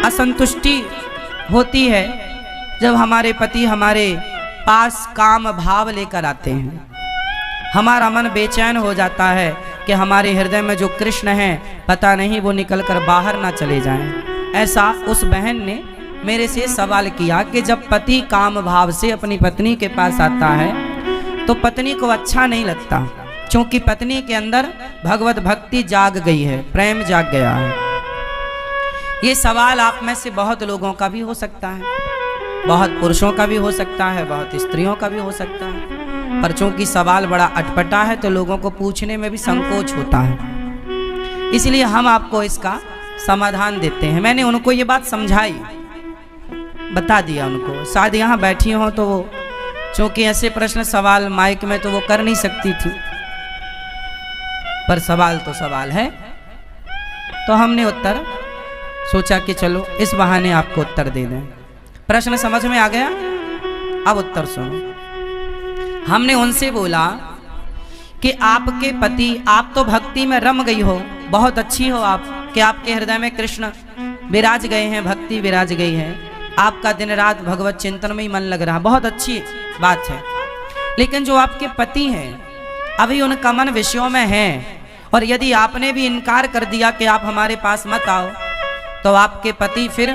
असंतुष्टि होती है जब हमारे पति हमारे पास काम भाव लेकर आते हैं। हमारा मन बेचैन हो जाता है कि हमारे हृदय में जो कृष्ण हैं पता नहीं वो निकलकर बाहर ना चले जाएं। ऐसा उस बहन ने मेरे से सवाल किया कि जब पति काम भाव से अपनी पत्नी के पास आता है तो पत्नी को अच्छा नहीं लगता, क्योंकि पत्नी के अंदर भगवत भक्ति जाग गई है, प्रेम जाग गया है। ये सवाल आप में से बहुत लोगों का भी हो सकता है, बहुत पुरुषों का भी हो सकता है, बहुत स्त्रियों का भी हो सकता है, पर चूंकि सवाल बड़ा अटपटा है तो लोगों को पूछने में भी संकोच होता है, इसलिए हम आपको इसका समाधान देते हैं। मैंने उनको ये बात समझाई, बता दिया उनको, शायद यहाँ बैठी हो तो वो चूंकि ऐसे प्रश्न सवाल माइक में तो वो कर नहीं सकती थी, पर सवाल तो सवाल है, तो हमने उत्तर सोचा कि चलो इस बहाने आपको उत्तर दे दें। प्रश्न समझ में आ गया? अब उत्तर सुनो। हमने उनसे बोला कि आपके पति, आप तो भक्ति में रम गई हो, बहुत अच्छी हो आप, कि आपके हृदय में कृष्ण विराज गए हैं, भक्ति विराज गई है, आपका दिन रात भगवत चिंतन में ही मन लग रहा, बहुत अच्छी बात है। लेकिन जो आपके पति हैं अभी उनका मन विषयों में है, और यदि आपने भी इनकार कर दिया कि आप हमारे पास मत आओ तो आपके पति फिर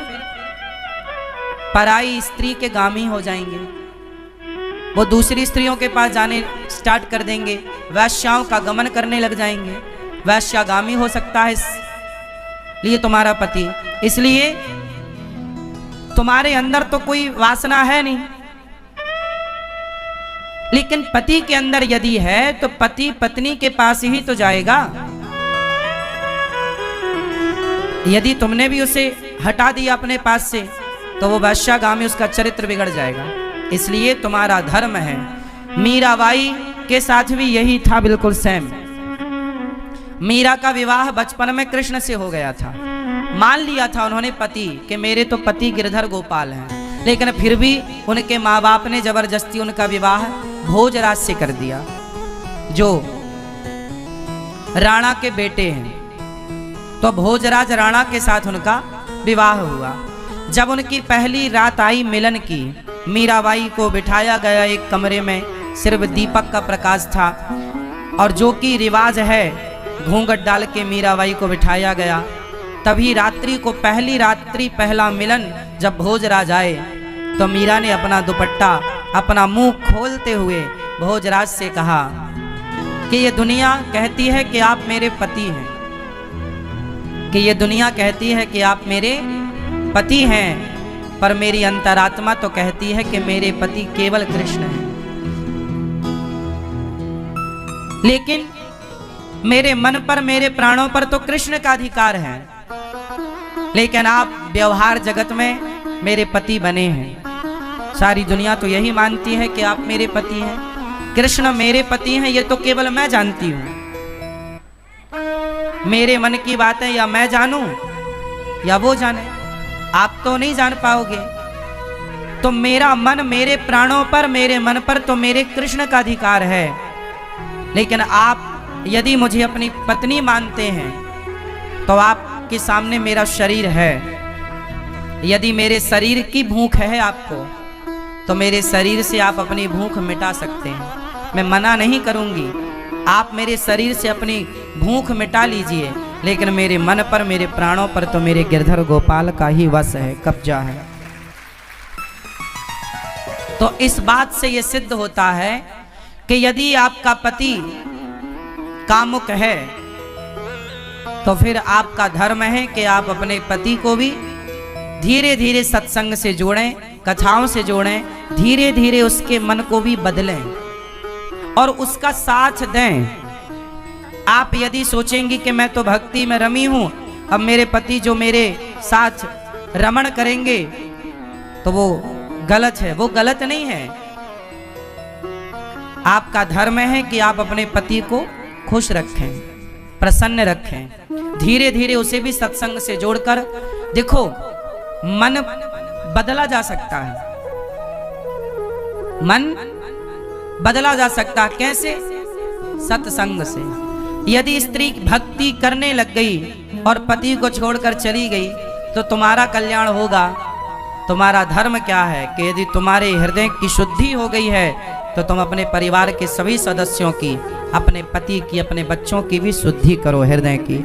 पराई स्त्री के गामी हो जाएंगे, वो दूसरी स्त्रियों के पास जाने स्टार्ट कर देंगे, वैश्याओं का गमन करने लग जाएंगे, वैश्यागामी हो सकता है इसलिए तुम्हारा पति, इसलिए तुम्हारे अंदर तो कोई वासना है नहीं, लेकिन पति के अंदर यदि है तो पति पत्नी के पास ही तो जाएगा। यदि तुमने भी उसे हटा दिया अपने पास से तो वो वैश्यागामी, उसका चरित्र बिगड़ जाएगा, इसलिए तुम्हारा धर्म है। मीराबाई के साथ भी यही था, बिल्कुल सेम। मीरा का विवाह बचपन में कृष्ण से हो गया था, मान लिया था उन्होंने पति कि मेरे तो पति गिरधर गोपाल हैं, लेकिन फिर भी उनके माँ बाप ने जबरदस्ती उनका विवाह भोजराज से कर दिया, जो राणा के बेटे हैं। तो भोजराज राणा के साथ उनका विवाह हुआ। जब उनकी पहली रात आई मिलन की, मीराबाई को बिठाया गया एक कमरे में, सिर्फ दीपक का प्रकाश था, और जो कि रिवाज है घूंघट डाल के मीराबाई को बिठाया गया। तभी रात्रि को, पहली रात्रि पहला मिलन जब भोजराज आए तो मीरा ने अपना दुपट्टा, अपना मुंह खोलते हुए भोजराज से कहा कि ये दुनिया कहती है कि आप मेरे पति हैं, कि ये दुनिया कहती है कि आप मेरे पति हैं, पर मेरी अंतरात्मा तो कहती है कि मेरे पति केवल कृष्ण हैं। लेकिन मेरे मन पर, मेरे प्राणों पर तो कृष्ण का अधिकार है, लेकिन आप व्यवहार जगत में मेरे पति बने हैं। सारी दुनिया तो यही मानती है कि आप मेरे पति हैं, कृष्ण मेरे पति हैं, ये तो केवल मैं जानती हूं। मेरे मन की बात है, या मैं जानूं या वो जाने, आप तो नहीं जान पाओगे। तो मेरा मन, मेरे प्राणों पर, मेरे मन पर तो मेरे कृष्ण का अधिकार है, लेकिन आप यदि मुझे अपनी पत्नी मानते हैं तो आपके सामने मेरा शरीर है। यदि मेरे शरीर की भूख है आपको तो मेरे शरीर से आप अपनी भूख मिटा सकते हैं, मैं मना नहीं करूंगी, आप मेरे शरीर से अपनी भूख मिटा लीजिए, लेकिन मेरे मन पर, मेरे प्राणों पर तो मेरे गिरधर गोपाल का ही वश है, कब्जा है। तो इस बात से यह सिद्ध होता है कि यदि आपका पति कामुक है तो फिर आपका धर्म है कि आप अपने पति को भी धीरे धीरे सत्संग से जोड़ें, कथाओं से जोड़ें, धीरे धीरे उसके मन को भी बदलें और उसका साथ दें। आप यदि सोचेंगी कि मैं तो भक्ति में रमी हूं, अब मेरे पति जो मेरे साथ रमण करेंगे तो वो गलत है, वो गलत नहीं है। आपका धर्म है कि आप अपने पति को खुश रखें, प्रसन्न रखें, धीरे धीरे उसे भी सत्संग से जोड़कर। देखो, मन बदला जा सकता है, मन बदला जा सकता है। कैसे? सत्संग से। यदि स्त्री भक्ति करने लग गई और पति को छोड़कर चली गई तो तुम्हारा कल्याण होगा। तुम्हारा धर्म क्या है कि यदि तुम्हारे हृदय की शुद्धि हो गई है तो तुम अपने परिवार के सभी सदस्यों की, अपने पति की, अपने बच्चों की भी शुद्धि करो हृदय की,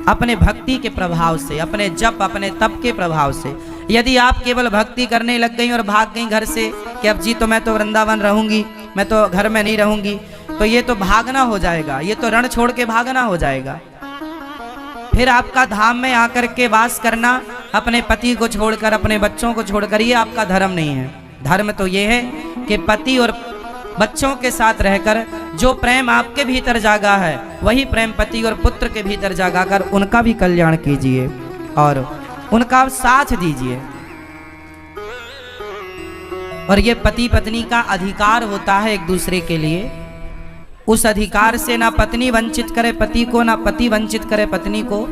अपने भक्ति के प्रभाव से, अपने जप, अपने तप के प्रभाव से। यदि आप केवल भक्ति करने लग गई और भाग गई घर से कि अब जी तो मैं तो वृंदावन रहूंगी, मैं तो घर में नहीं रहूंगी, तो ये तो भागना हो जाएगा, ये तो रण छोड़ के भागना हो जाएगा। फिर आपका धाम में आकर के वास करना, अपने पति को छोड़कर, अपने बच्चों को छोड़कर, ये आपका धर्म नहीं है। धर्म तो ये है कि पति और बच्चों के साथ रहकर जो प्रेम आपके भीतर जागा है वही प्रेम पति और पुत्र के भीतर जागा कर उनका भी कल्याण कीजिए और उनका साथ दीजिए। और ये पति पत्नी का अधिकार होता है एक दूसरे के लिए। उस अधिकार से ना पत्नी वंचित करे पति को, ना पति वंचित करे पत्नी को।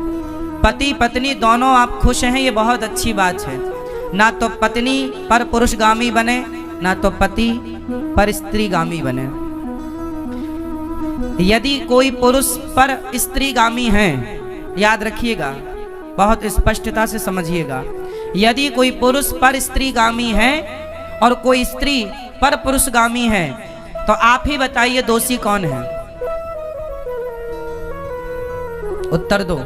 पति पत्नी दोनों आप खुश हैं, ये बहुत अच्छी बात है। ना तो पत्नी पर पुरुषगामी बने, ना तो पति पर स्त्रीगामी बने। यदि कोई पुरुष पर स्त्रीगामी है, याद रखिएगा, बहुत स्पष्टता से समझिएगा, यदि कोई पुरुष पर स्त्रीगामी है और कोई स्त्री पर पुरुषगामी है तो आप ही बताइए दोषी कौन है? उत्तर दो।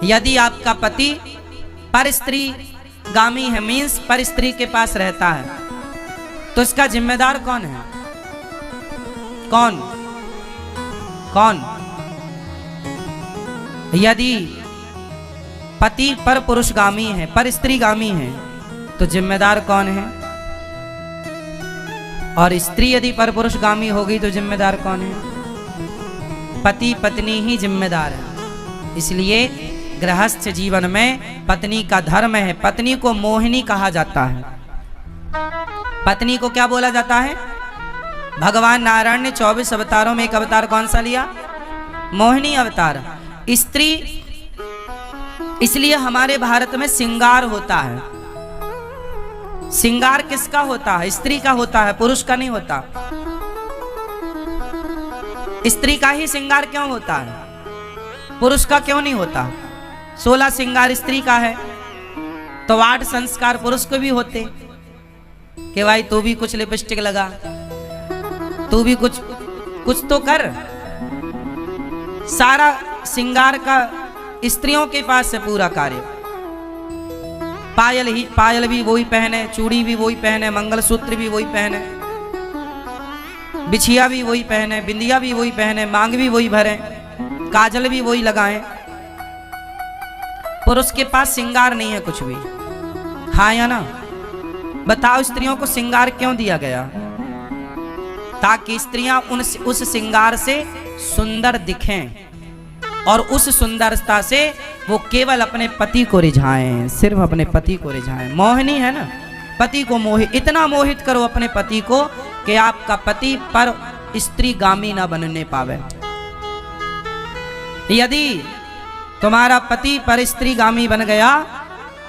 यदि आपका पति पर स्त्रीगामी है, मीन्स पर स्त्री के पास रहता है, तो इसका जिम्मेदार कौन है? कौन? कौन? यदि पति पर पुरुषगामी है, पर स्त्रीगामी है, तो जिम्मेदार कौन है? और स्त्री यदि पर पुरुषगामी होगी तो जिम्मेदार कौन है? पति पत्नी ही जिम्मेदार है। इसलिए गृहस्थ जीवन में पत्नी का धर्म है। पत्नी को मोहिनी कहा जाता है। पत्नी को क्या बोला जाता है? भगवान नारायण ने 24 अवतारों में एक अवतार कौन सा लिया? मोहिनी अवतार। स्त्री, इसलिए हमारे भारत में श्रृंगार होता है। श्रृंगार किसका होता है? स्त्री का होता है, पुरुष का नहीं होता। स्त्री का ही श्रृंगार क्यों होता है? पुरुष का क्यों नहीं होता? 16 श्रृंगार स्त्री का है तो 8 संस्कार पुरुष को भी होते कि भाई तू भी कुछ लिपस्टिक लगा, तू भी कुछ तो कर। सारा श्रृंगार का स्त्रियों के पास है पूरा कार्य। पायल भी वही पहने, चूड़ी भी वही पहने, मंगलसूत्र भी वही पहने, बिछिया भी वही पहने, बिंदिया भी वही पहने, मांग भी वही भरे, काजल भी वही लगाएं। पुरुष के पास श्रृंगार नहीं है कुछ भी। हाँ या ना? बताओ, स्त्रियों को श्रृंगार क्यों दिया गया? ताकि स्त्रियां उस श्रृंगार से सुंदर दिखें और उस सुंदरता से वो केवल अपने पति को रिझाएं, सिर्फ अपने पति को रिझाएं। मोहिनी है ना, पति को इतना मोहित करो अपने पति को कि आपका पति पर स्त्रीगामी ना बनने पावे। यदि तुम्हारा पति पर स्त्रीगामी बन गया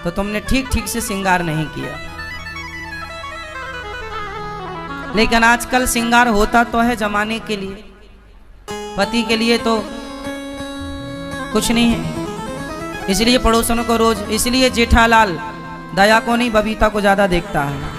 तो तुमने ठीक से श्रृंगार नहीं किया। लेकिन आजकल श्रृंगार होता तो है जमाने के लिए, पति के लिए तो कुछ नहीं है। इसलिए पड़ोसनों को रोज, इसलिए जेठालाल दया को नहीं बबीता को ज्यादा देखता है।